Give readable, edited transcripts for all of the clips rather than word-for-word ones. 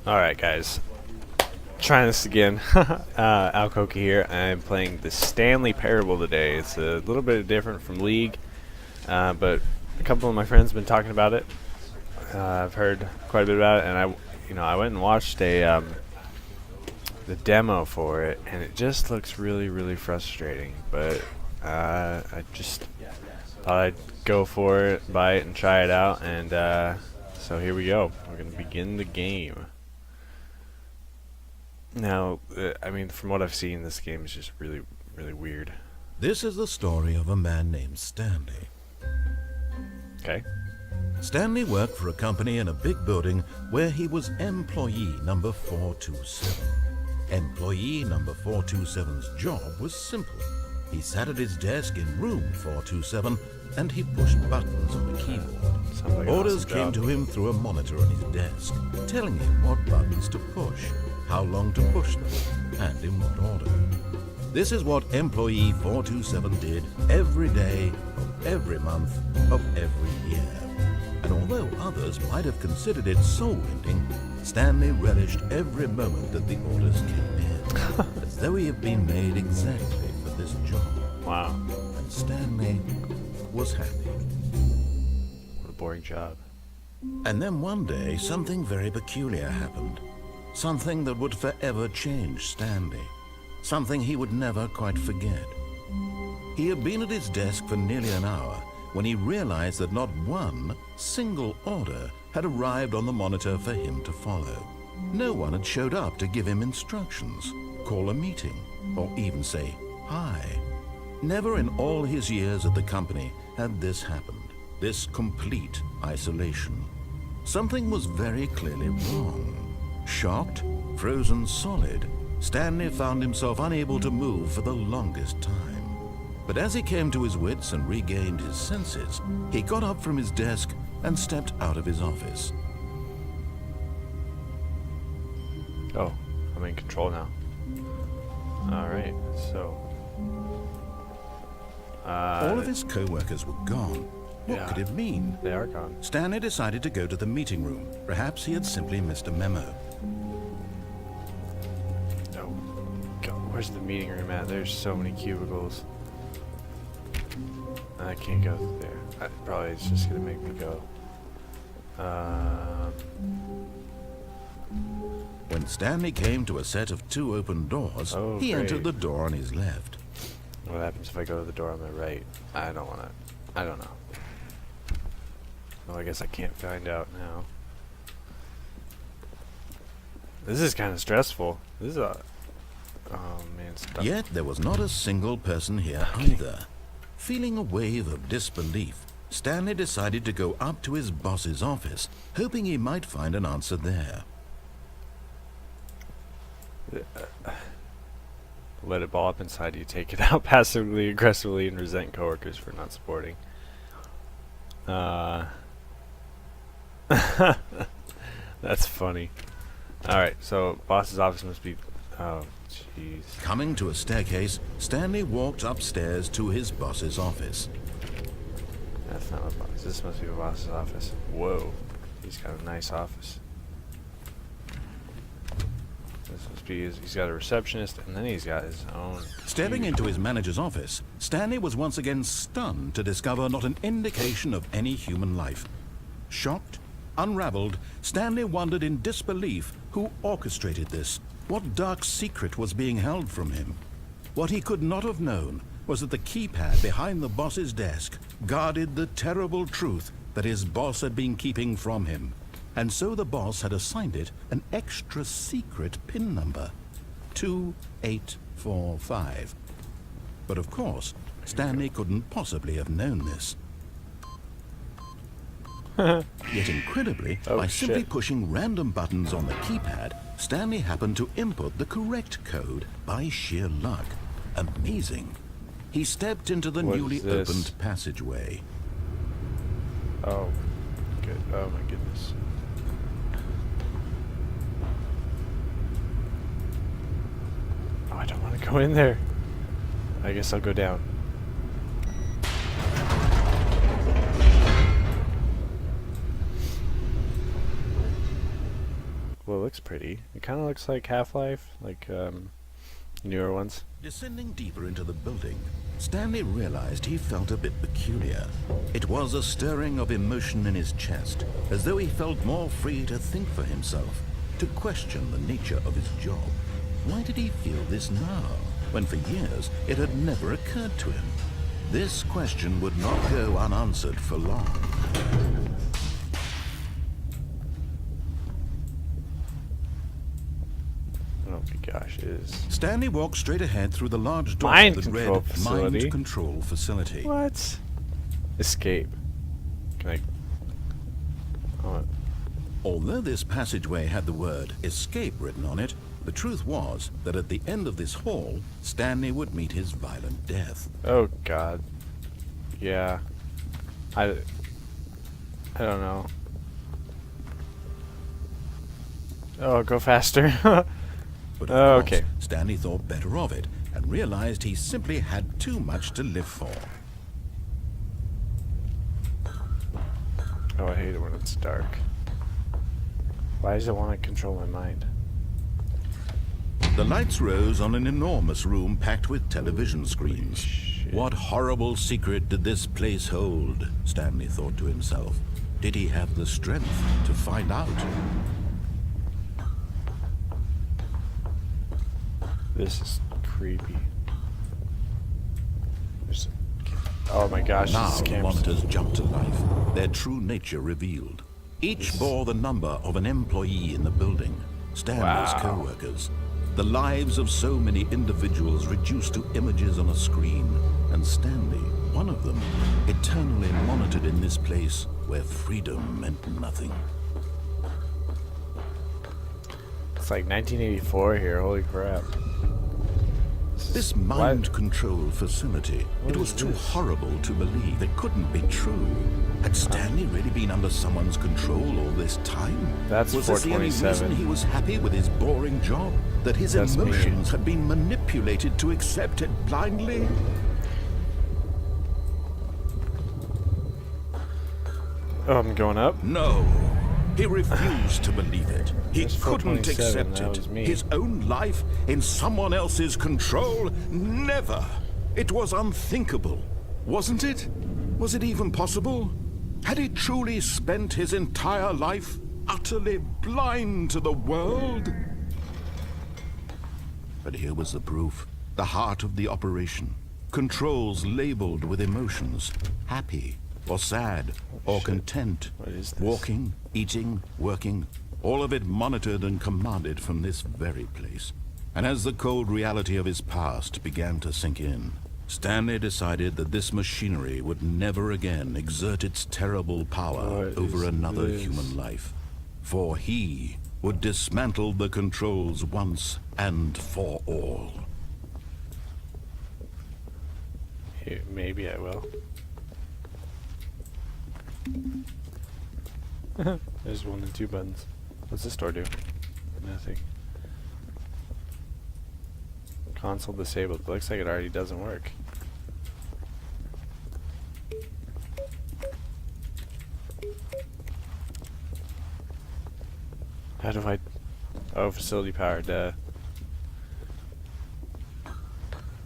Alright guys, trying this again. Cokie here. I'm playing the Stanley Parable today. It's a little bit different from League, but a couple of my friends have been talking about it. I've heard quite a bit about it, and I went and watched the demo for it, and it just looks really frustrating. But I just thought I'd go for it, buy it, and try it out, and so here we go. We're gonna begin the game. Now, I mean, from what I've seen, this game is just really weird. This is the story of a man named Stanley. Okay. Stanley worked for a company in a big building where he was employee number 427. Employee number 427's job was simple. He sat at his desk in room 427 and he pushed buttons on the keyboard. Sounds like an Orders awesome came job. to him through a monitor on his desk, telling him what buttons to push, how long to push them, and in what order. This is what employee 427 did every day of every month of every year. And although others might have considered it soul-ending, Stanley relished every moment that the orders came in, as though he had been made exactly for this job. Wow. And Stanley was happy. What a boring job. And then one day, something very peculiar happened. Something that would forever change Stanley. Something he would never quite forget. He had been at his desk for nearly an hour when he realized that not one single order had arrived on the monitor for him to follow. No one had showed up to give him instructions, call a meeting, or even say hi. Never in all his years at the company had this happened, this complete isolation. Something was very clearly wrong. Shocked, frozen solid, Stanley found himself unable to move for the longest time. But as he came to his wits and regained his senses, he got up from his desk and stepped out of his office. Oh, I'm in control now. Alright, so... All of his co-workers were gone. What could it mean? They are gone. Stanley decided to go to the meeting room. Perhaps he had simply missed a memo. Oh, God, where's the meeting room at? There's so many cubicles. I can't go there. Probably it's just gonna make me go. When Stanley came to a set of 2 open doors, Oh, he great. entered the door on his left. What happens if I go to the door on my right? I don't wanna. I don't know. Well, I guess I can't find out now. This is kind of stressful. This is a... Oh man, stuff. Yet there was not a single person here either. Feeling a wave of disbelief, Stanley decided to go up to his boss's office, hoping he might find an answer there. Let it ball up inside you, take it out passively, aggressively, and resent coworkers for not supporting. That's funny. Alright, so boss's office must be... Oh, jeez. Coming to a staircase, Stanley walked upstairs to his boss's office. That's not my boss. This must be my boss's office. Whoa. He's got a nice office. This must be he's got a receptionist, and then he's got his own... Stepping into his manager's office, Stanley was once again stunned to discover not an indication of any human life. Shocked, unraveled, Stanley wondered in disbelief who orchestrated this. What dark secret was being held from him? What he could not have known was that the keypad behind the boss's desk guarded the terrible truth that his boss had been keeping from him. And so the boss had assigned it an extra secret PIN number, 2845. But of course, Stanley couldn't possibly have known this. Yet incredibly, Oh, by simply shit. pushing random buttons on the keypad, Stanley happened to input the correct code by sheer luck. Amazing. He stepped into the What is newly this? opened passageway. Oh, good. Oh my goodness. Oh, I don't want to go in there. I guess I'll go down. Well, it looks pretty. It kind of looks like Half-Life, like newer ones. Descending deeper into the building, Stanley realized he felt a bit peculiar. It was a stirring of emotion in his chest, as though he felt more free to think for himself, to question the nature of his job. Why did he feel this now, when for years it had never occurred to him? This question would not go unanswered for long. Oh my gosh, it is. Stanley walked straight ahead through the large door Mind that control read facility. Mind Control Facility. What? Escape. Can I... Oh, Although this passageway had the word escape written on it, the truth was that at the end of this hall, Stanley would meet his violent death. oh God. Yeah. I don't know. Oh, go faster. But Oh, of course, okay. Stanley thought better of it and realized he simply had too much to live for. Oh, I hate it when it's dark. Why does it want to control my mind? The lights rose on an enormous room packed with television screens. Shit. What horrible secret did this place hold? Stanley thought to himself. Did he have the strength to find out? This is creepy. Oh my gosh, Now this the camera's... monitors jumped to life, their true nature revealed. Each bore the number of an employee in the building, Stanley's Wow. co-workers. The lives of so many individuals reduced to images on a screen, and Stanley, one of them, eternally monitored in this place where freedom meant nothing. It's like 1984 here, holy crap. This What? mind control facility, What it was is too this? horrible to believe. It couldn't be true. Had Stanley really been under someone's control all this time? That's Was this the only 427. reason he was happy with his boring job? That his That's me. emotions had been manipulated to accept it blindly? Oh, I'm going up? No. He refused to believe it. He That's couldn't 427, accept that it. was me. His own life in someone else's control? Never. It was unthinkable. Wasn't it? Was it even possible? Had he truly spent his entire life utterly blind to the world? But here was the proof. The heart of the operation. Controls labeled with emotions. Happy or sad or Shit. content. What is this? Walking, eating, working. All of it monitored and commanded from this very place. And as the cold reality of his past began to sink in, Stanley decided that this machinery would never again exert its terrible power What over is another this? human life. For he would dismantle the controls once and for all. Here, maybe I will. There's 1 and 2 buttons. What's this door do? Nothing. Console disabled. Looks like it already doesn't work. How do I... Oh, facility power, duh.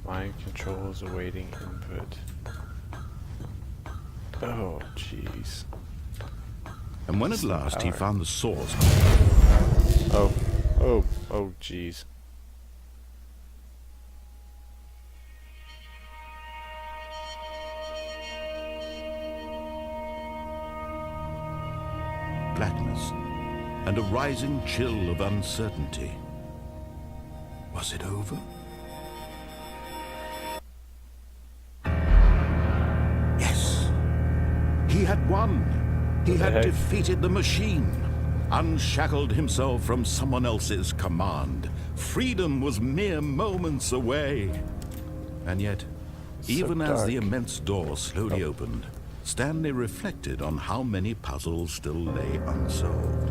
Mind controls awaiting input. Oh, jeez. And when at last he power. found the source, Oh, jeez. blackness, and a rising chill of uncertainty. Was it over? Yes. He had won. He What the had heck? defeated the machine, unshackled himself from someone else's command. Freedom was mere moments away. And yet, So even as the dark. immense door slowly opened, Stanley reflected on how many puzzles still lay unsolved.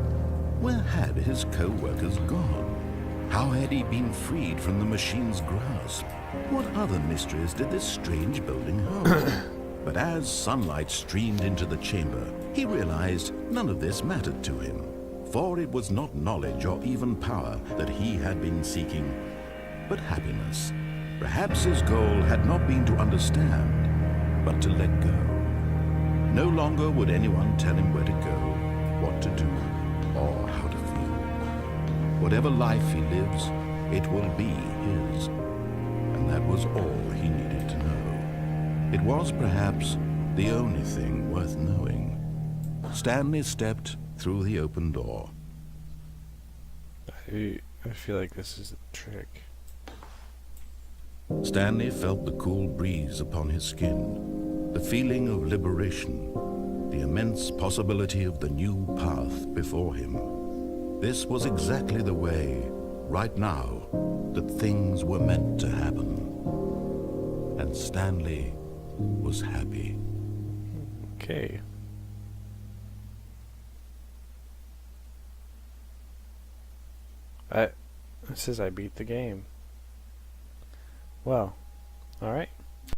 Where had his co-workers gone? How had he been freed from the machine's grasp? What other mysteries did this strange building hold? But as sunlight streamed into the chamber, he realized none of this mattered to him. For it was not knowledge or even power that he had been seeking, but happiness. Perhaps his goal had not been to understand, but to let go. No longer would anyone tell him where to go, what to do, or how to feel. Whatever life he lives, it will be his. And that was all he needed to know. It was perhaps the only thing worth knowing. Stanley stepped through the open door. I feel like this is a trick. Stanley felt the cool breeze upon his skin, the feeling of liberation, the immense possibility of the new path before him. This was exactly the way, right now, that things were meant to happen. And Stanley was happy. Okay. It says I beat the game. Well, alright.